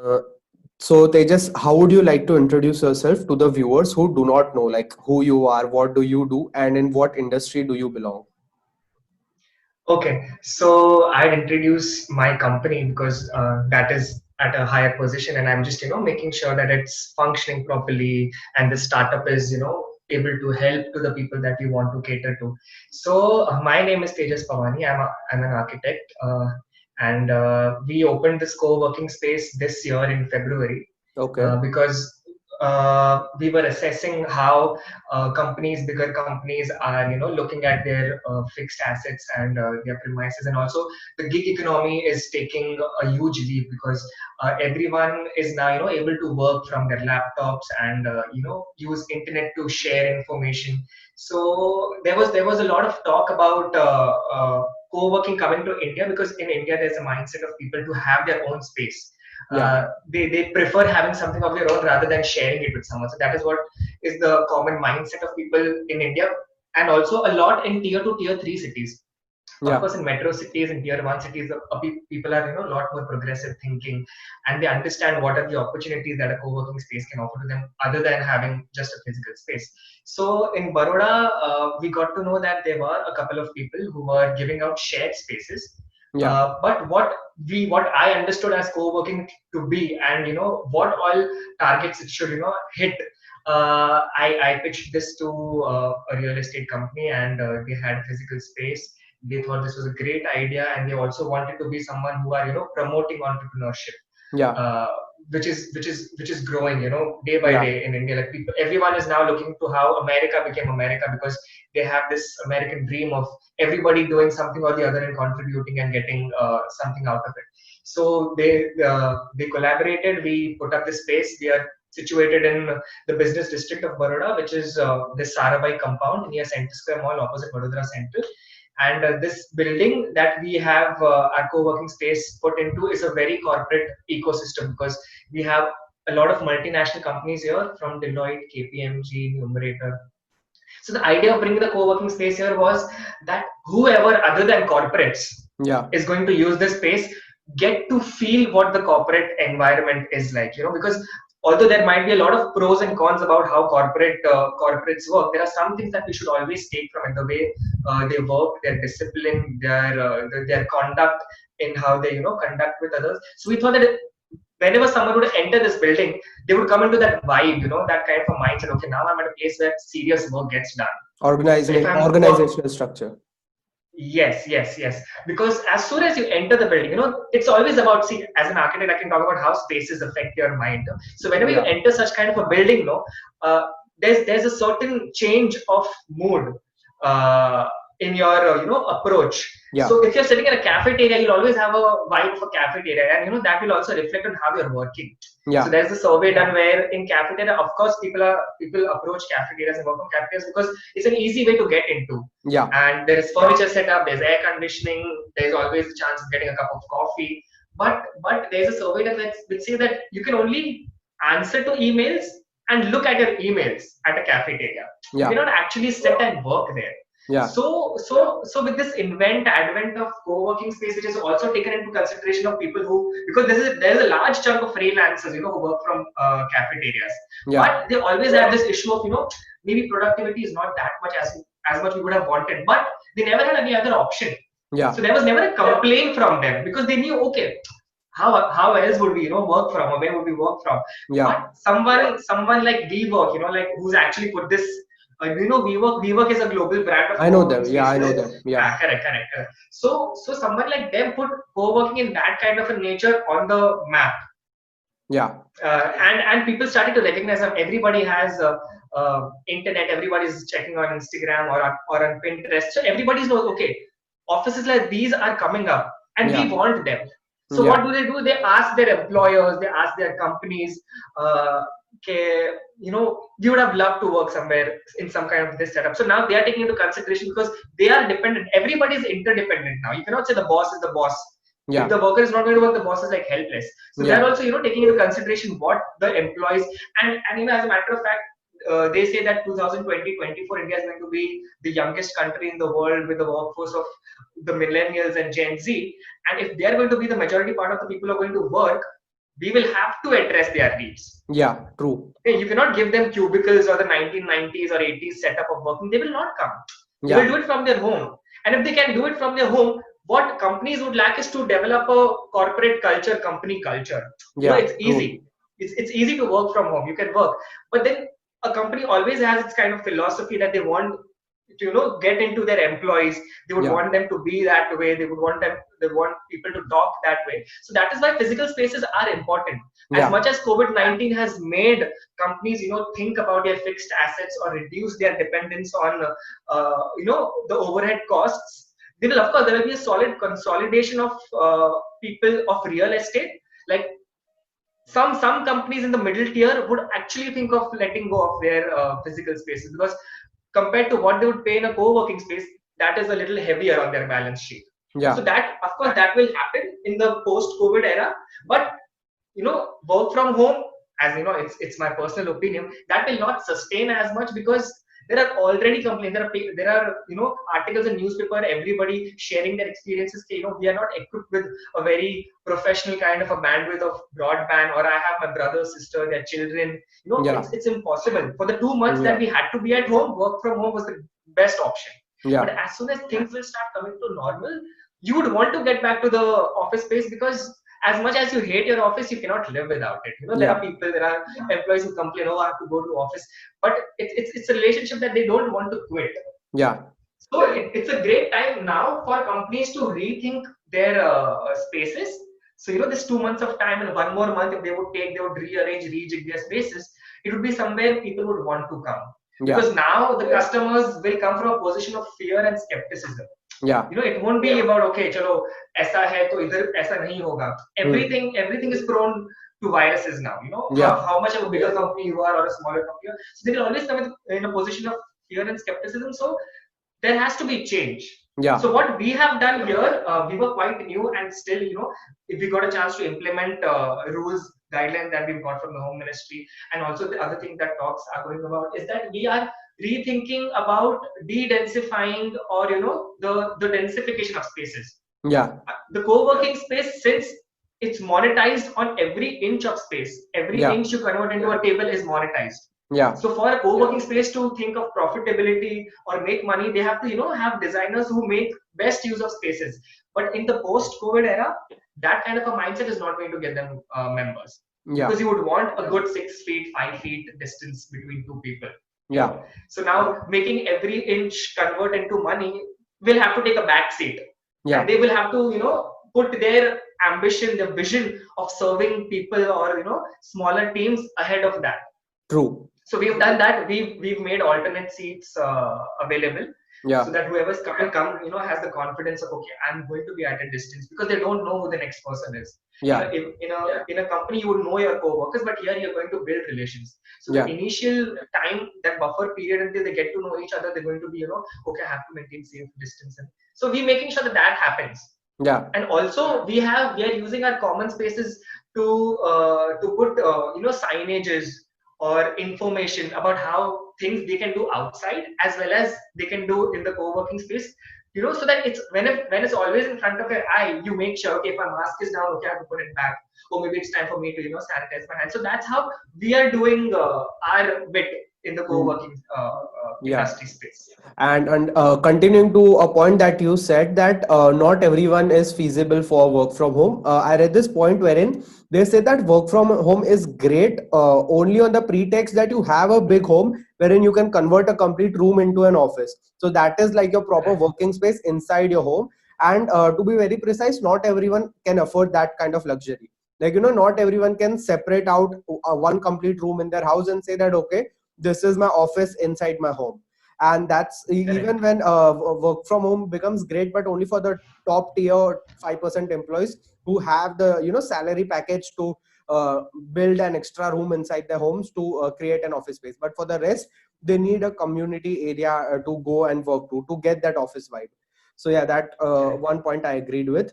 Uh, so Tejas, how would you like to introduce yourself to the viewers who do not know, like who you are, what do you do, and in what industry do you belong? Okay, so I'd introduce my company because that is at a higher position, and I'm just making sure that it's functioning properly, and the startup is able to help to the people that we want to cater to. So my name is Tejas Pawani. I'm an architect, and we opened this co-working space this year in February Okay. because we were assessing how bigger companies are, looking at their fixed assets and their premises, and also the gig economy is taking a huge leap because everyone is now, able to work from their laptops and use internet to share information. So there was a lot of talk about co-working coming to India because in India there's a mindset of people to have their own space. Yeah. They prefer having something of their own rather than sharing it with someone. So that is what is the common mindset of people in India, and also a lot in tier 2, tier 3 cities. Of Yeah. course, in metro cities and tier 1 cities, people are a lot more progressive thinking, and they understand what are the opportunities that a co-working space can offer to them other than having just a physical space. So in Baroda, we got to know that there were a couple of people who were giving out shared spaces. Yeah. But what I understood as co-working to be, and what all targets it should hit. I pitched this to a real estate company, and they had a physical space. They thought this was a great idea, and they also wanted to be someone who are promoting entrepreneurship, Yeah. uh, which is growing day by Yeah. day in India. Like people, everyone is now looking to how America became America because they have this American dream of everybody doing something or the other and contributing and getting something out of it. So they collaborated. We put up this space. We are situated in the business district of Baroda, which is the Sarabai compound near Center Square Mall opposite Vadodara Central. And this building that we have our co-working space put into is a very corporate ecosystem because we have a lot of multinational companies here from Deloitte, KPMG, Numerator. So the idea of bringing the co-working space here was that whoever other than corporates Yeah. is going to use this space get to feel what the corporate environment is like, because although there might be a lot of pros and cons about how corporates work, there are some things that we should always take from it: the way they work, their discipline, their conduct in how they conduct with others. So we thought that whenever someone would enter this building, they would come into that vibe, that kind of a mindset. Okay, now I'm at a place where serious work gets done. So if I'm work, Organizational structure. yes. Because as soon as you enter the building, it's always about, see, as an architect, I can talk about how spaces affect your mind. So whenever you Yeah. enter such kind of a building, no, there's a certain change of mood uh, in your approach. Yeah. So if you're sitting in a cafeteria, you'll always have a vibe for cafeteria, and that will also reflect on how you're working. So Yeah. there's a survey done where in cafeteria, of course, people approach cafeterias and work from cafeterias because it's an easy way to get into, Yeah. and there is furniture set up, there's air conditioning, there's always the chance of getting a cup of coffee. But there's a survey that which says that you can only answer to emails and look at your emails at a cafeteria. You Yeah. cannot actually sit and work there. Yeah. So with this advent of co-working space, which is also taken into consideration of people who, because there's a large chunk of freelancers, who work from cafeterias, Yeah. but they always have this issue of maybe productivity is not that much as much we would have wanted, but they never had any other option. So Yeah. there was never a complaint from them because they knew, okay, how else would we work from, or where would we work from? Yeah. But someone like WeWork, like who's actually put this. WeWork is a global brand of I know co-working them. Yeah, I know spaces. them. Yeah. Correct. So someone like them put co-working in that kind of a nature on the map, Yeah. and people started to recognize that everybody has internet, everybody's checking on Instagram or on Pinterest, so everybody knows, okay, offices like these are coming up and we Yeah. want them. So what Yeah. do? They ask their employers, they ask their companies, okay, we would have loved to work somewhere in some kind of this setup. So now they are taking into consideration because they are dependent, everybody is interdependent now. You cannot say the boss is the boss. If Yeah. the worker is not going to work, the boss is like helpless. So they're Yeah. also taking into consideration what the employees, and as a matter of fact, they say that 2020-24 India is going to be the youngest country in the world with a workforce of the millennials and Gen Z. And if they are going to be the majority part of the people who are going to work, we will have to address their needs. Yeah, true. Okay, you cannot give them cubicles or the 1990s or 80s setup of working. They will not come. They will Yeah, do it from their home. And if they can do it from their home, what companies would lack is to develop a corporate culture, company culture. yeah, It's true. easy. It's easy to work from home. You can work. But then a company always has its kind of philosophy that they want to, get into their employees. They would Yeah, want them to be that way. They want people to talk that way. So that is why physical spaces are important. As yeah, much as COVID-19 has made companies, think about their fixed assets or reduce their dependence on, the overhead costs, there will be a solid consolidation of people of real estate. Like some companies in the middle tier would actually think of letting go of their physical spaces, because compared to what they would pay in a co-working space, that is a little heavier on their balance sheet. So yeah, that, of course, that will happen in the post-COVID era. But work from home, as you know, it's my personal opinion, that will not sustain as much, because there are already complaints. There are articles in newspaper, everybody sharing their experiences. We are not equipped with a very professional kind of a bandwidth of broadband, or I have my brother, sister, their children. yeah, It's impossible. For the 2 months that yeah, we had to be at home, work from home was the best option. But yeah, as soon as things will start coming to normal, you would want to get back to the office space, because as much as you hate your office, you cannot live without it. yeah, There are employees who complain, oh, I have to go to office, but it's a relationship that they don't want to quit. yeah, So it's a great time now for companies to rethink their spaces. So this 2 months of time and one more month, if they would rearrange, rejig their spaces. It would be somewhere people would want to come, yeah, because now the customers will come from a position of fear and skepticism. yeah. It won't be about, okay, chalo, aisa hai to idhar aisa nahi hoga. Hmm. Everything is prone to viruses now. Yeah, How much of a bigger company you are or a smaller company you are. So they will always come in a position of fear and skepticism. So there has to be change. yeah, So what we have done here, we were quite new, and still, if we got a chance to implement rules, guidelines that we've got from the Home Ministry, and also the other thing that talks are going about is that we are rethinking about de-densifying, or the densification of spaces. yeah, The co-working space, since it's monetized on every inch of space, every yeah, inch you convert into a table is monetized. yeah, So for a co-working space to think of profitability or make money, they have to, have designers who make best use of spaces. But in the post-COVID era, that kind of a mindset is not going to get them members, yeah, because you would want a good 6 feet, 5 feet distance between two people. yeah, So now making every inch convert into money will have to take a back seat, and yeah, they will have to, put their ambition, their vision of serving people, or smaller teams ahead of that. true. So we've done that. We've made alternate seats available, so Yeah, that whoever's come, has the confidence of, okay, I'm going to be at a distance, because they don't know who the next person is. yeah, In a company, you would know your co-workers, but here you're going to build relations. So the yeah, initial time, that buffer period until they get to know each other, they're going to be, okay, I have to maintain safe distance. And so we're making sure that that happens. yeah, And also we are using our common spaces to put signages or information about how things they can do outside, as well as they can do in the co-working space, so that it's when it's always in front of your eye, you make sure, okay, if my mask is down, okay, I have to put it back, or maybe it's time for me to sanitize my hands. So that's how we are doing our bit in the mm, co-working yeah. industry space. And continuing to a point that you said, that not everyone is feasible for work from home. I read this point wherein they say that work from home is great only on the pretext that you have a big home wherein you can convert a complete room into an office. So that is like your proper Correct. working space inside your home. And to be very precise, not everyone can afford that kind of luxury. Like, not everyone can separate out one complete room in their house and say that, okay, this is my office inside my home. And that's Correct. even when work from home becomes great, but only for the top tier 5% employees who have the salary package to build an extra room inside their homes to create an office space. But for the rest, they need a community area to go and work to get that office vibe. So yeah, that Correct. one point I agreed with.